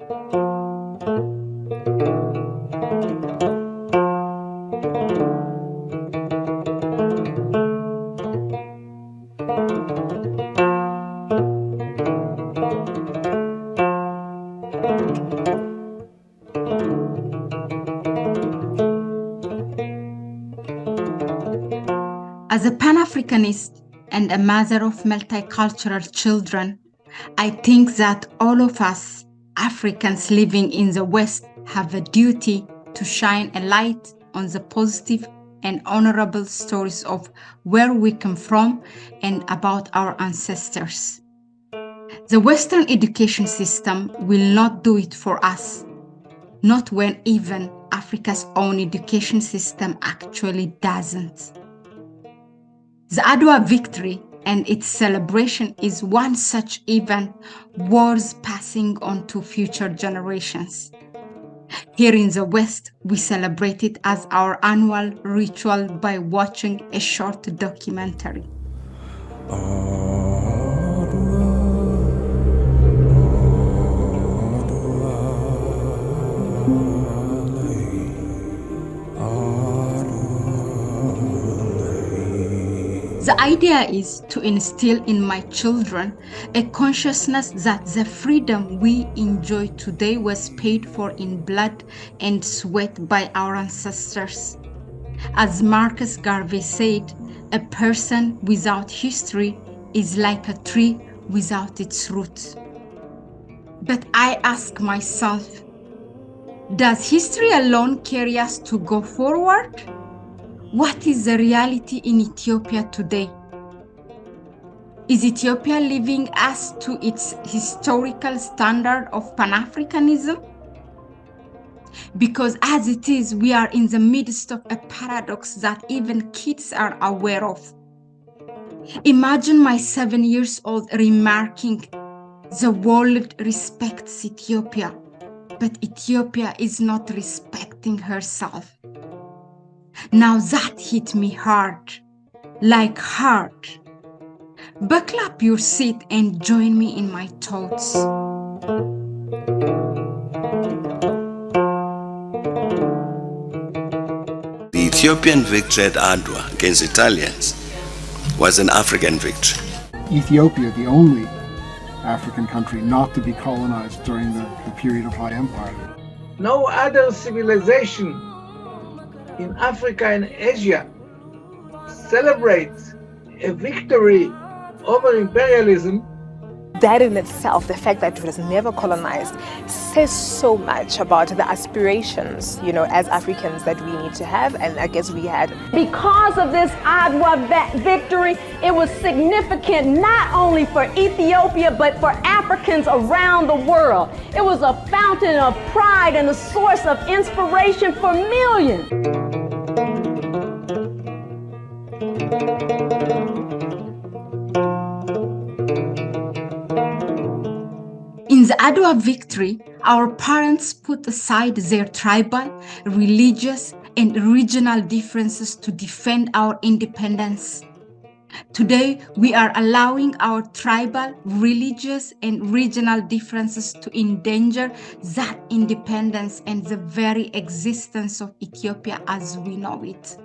As a Pan-Africanist and a mother of multicultural children, I think that all of us, Africans living in the West, have a duty to shine a light on the positive and honorable stories of where we come from and about our ancestors. The Western education system will not do it for us, not when even Africa's own education system actually doesn't. The Adwa victory and its celebration is one such event worth passing on to future generations. Here in the West, we celebrate it as our annual ritual by watching a short documentary. The idea is to instill in my children a consciousness that the freedom we enjoy today was paid for in blood and sweat by our ancestors. As Marcus Garvey said, a person without history is like a tree without its roots. But I ask myself, does history alone carry us to go forward? What is the reality in Ethiopia today? Is Ethiopia living us to its historical standard of Pan-Africanism? Because as it is, we are in the midst of a paradox that even kids are aware of. Imagine my 7-year-old remarking, "The world respects Ethiopia, but Ethiopia is not respecting herself." Now that hit me hard, like hard. Buckle up your seat and join me in my thoughts. The Ethiopian victory at Adwa against Italians was an African victory. Ethiopia, the only African country not to be colonized during the period of High Empire. No other civilization in Africa and Asia celebrates a victory over imperialism. That in itself, the fact that it was never colonized, says so much about the aspirations, as Africans that we need to have, and I guess we had. Because of this Adwa victory, it was significant not only for Ethiopia, but for Africans around the world. It was a fountain of pride and a source of inspiration for millions. In the Adwa victory, our parents put aside their tribal, religious, and regional differences to defend our independence. Today, we are allowing our tribal, religious, and regional differences to endanger that independence and the very existence of Ethiopia as we know it.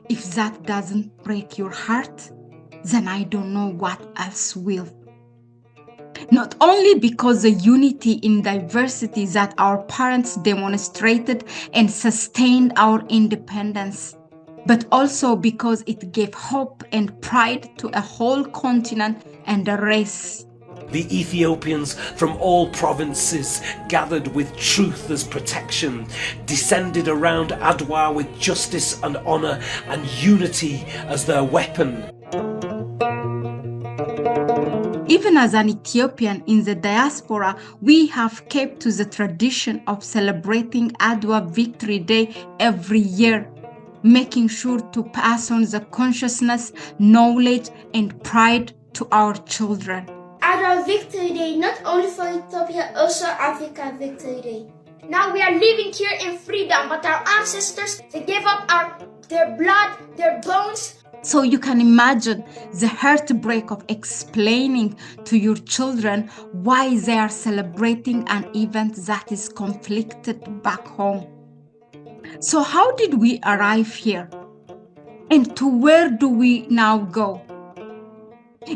If that doesn't break your heart, then I don't know what else will. Not only because the unity in diversity that our parents demonstrated and sustained our independence, but also because it gave hope and pride to a whole continent and a race. The Ethiopians from all provinces gathered with truth as protection, descended around Adwa with justice and honor and unity as their weapon. Even as an Ethiopian in the diaspora, we have kept to the tradition of celebrating Adwa Victory Day every year, making sure to pass on the consciousness, knowledge, and pride to our children. Adwa Victory Day, not only for Ethiopia, also Africa Victory Day. Now we are living here in freedom, but our ancestors, they gave up their blood, their bones, So you can imagine the heartbreak of explaining to your children why they are celebrating an event that is conflicted back home. So how did we arrive here? And to where do we now go?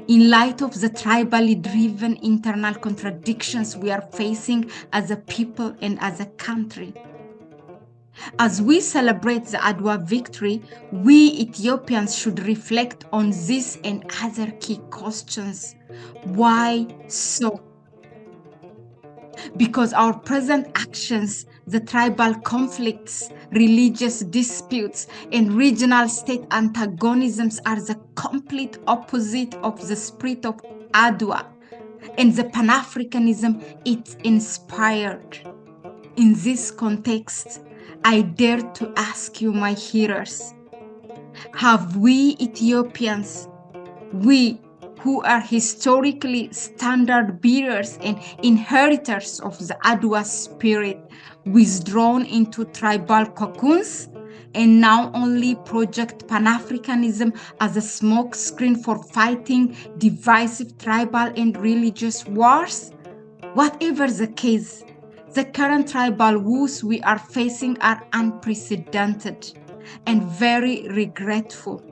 In light of the tribally driven internal contradictions we are facing as a people and as a country. As we celebrate the Adwa victory, we Ethiopians should reflect on this and other key questions. Why so? Because our present actions, the tribal conflicts, religious disputes, and regional state antagonisms are the complete opposite of the spirit of Adwa and the Pan-Africanism it inspired. In this context, I dare to ask you, my hearers, have we Ethiopians, we who are historically standard bearers and inheritors of the Adwa spirit, withdrawn into tribal cocoons and now only project Pan-Africanism as a smokescreen for fighting divisive tribal and religious wars? Whatever the case, the current tribal woes we are facing are unprecedented and very regretful.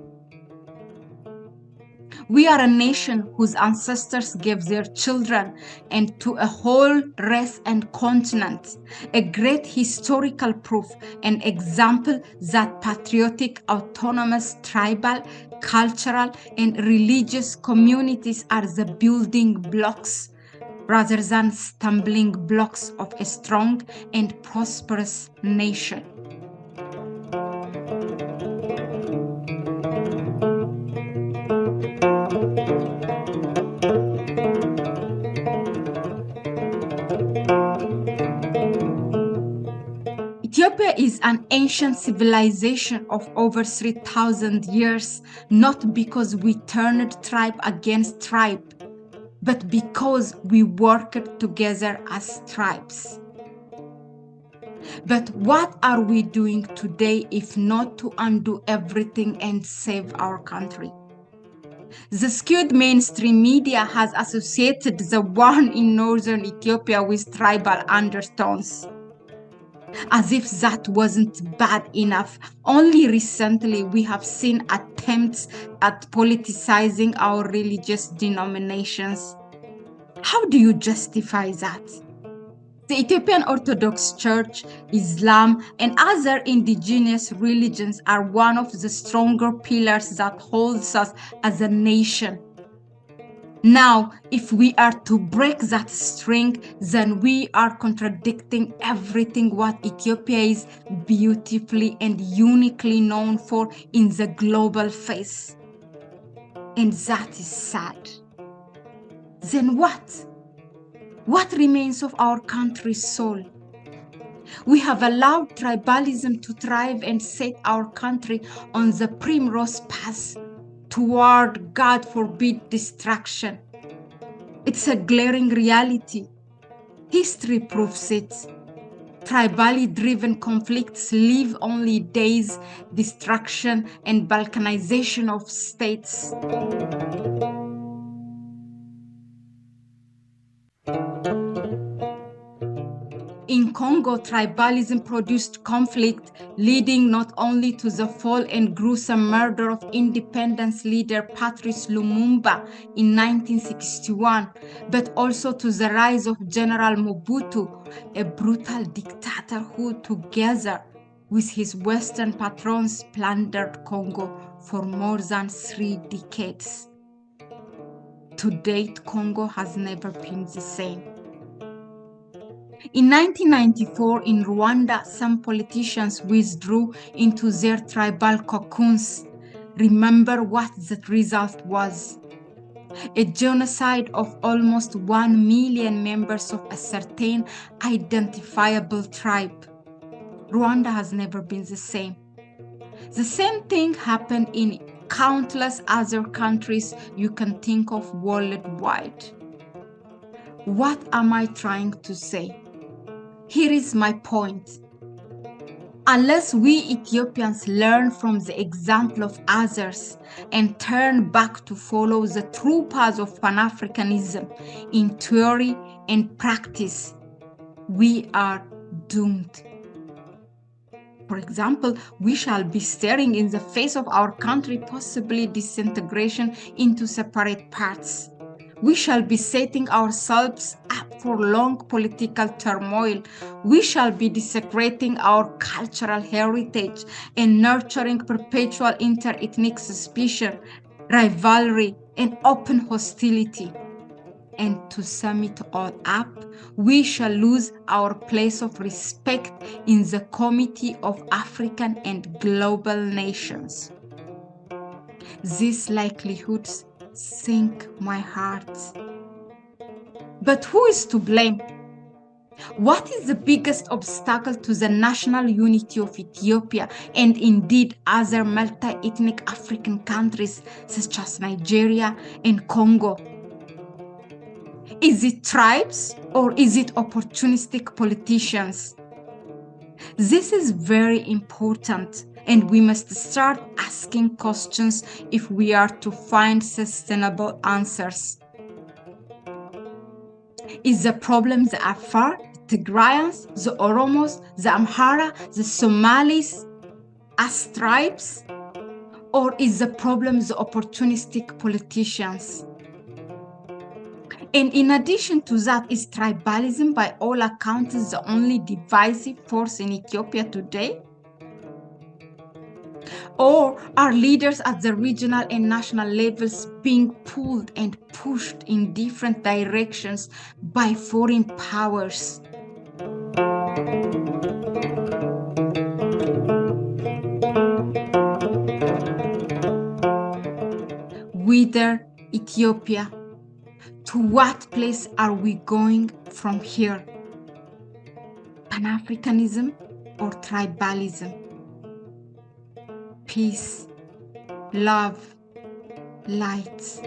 We are a nation whose ancestors gave their children and to a whole race and continent a great historical proof and example that patriotic, autonomous, tribal, cultural, and religious communities are the building blocks rather than stumbling blocks of a strong and prosperous nation. Ethiopia is an ancient civilization of over 3,000 years, not because we turned tribe against tribe, but because we worked together as tribes. But what are we doing today if not to undo everything and save our country? The skewed mainstream media has associated the war in northern Ethiopia with tribal undertones. As if that wasn't bad enough, only recently we have seen attempts at politicizing our religious denominations. How do you justify that? The Ethiopian Orthodox Church, Islam, and other indigenous religions are one of the stronger pillars that holds us as a nation. Now, if we are to break that string, then we are contradicting everything what Ethiopia is beautifully and uniquely known for in the global face. And that is sad. Then what? What remains of our country's soul? We have allowed tribalism to thrive and set our country on the primrose path toward, God forbid, destruction. It's a glaring reality. History proves it. Tribally driven conflicts leave only days, destruction, and balkanization of states. In Congo, tribalism produced conflict, leading not only to the fall and gruesome murder of independence leader Patrice Lumumba in 1961, but also to the rise of General Mobutu, a brutal dictator who, together with his Western patrons, plundered Congo for more than 3 decades. To date, Congo has never been the same. In 1994, in Rwanda, some politicians withdrew into their tribal cocoons. Remember what the result was? A genocide of almost 1 million members of a certain identifiable tribe. Rwanda has never been the same. The same thing happened in countless other countries you can think of worldwide. What am I trying to say? Here is my point. Unless we Ethiopians learn from the example of others and turn back to follow the true path of Pan-Africanism in theory and practice, we are doomed. For example, we shall be staring in the face of our country possibly disintegration into separate parts. We shall be setting ourselves up for long political turmoil. We shall be desecrating our cultural heritage and nurturing perpetual inter-ethnic suspicion, rivalry, and open hostility. And to sum it all up, we shall lose our place of respect in the committee of African and global nations. These likelihoods sink my heart. But who is to blame? What is the biggest obstacle to the national unity of Ethiopia and indeed other multi-ethnic African countries such as Nigeria and Congo? Is it tribes or is it opportunistic politicians? This is very important, and we must start asking questions if we are to find sustainable answers. Is the problem the Afar, the Tigrayans, the Oromos, the Amhara, the Somalis as tribes? Or is the problem the opportunistic politicians? And in addition to that, is tribalism by all accounts the only divisive force in Ethiopia today? Or are leaders at the regional and national levels being pulled and pushed in different directions by foreign powers? Whither, Ethiopia? To what place are we going from here? Pan-Africanism or tribalism? Peace, love, light.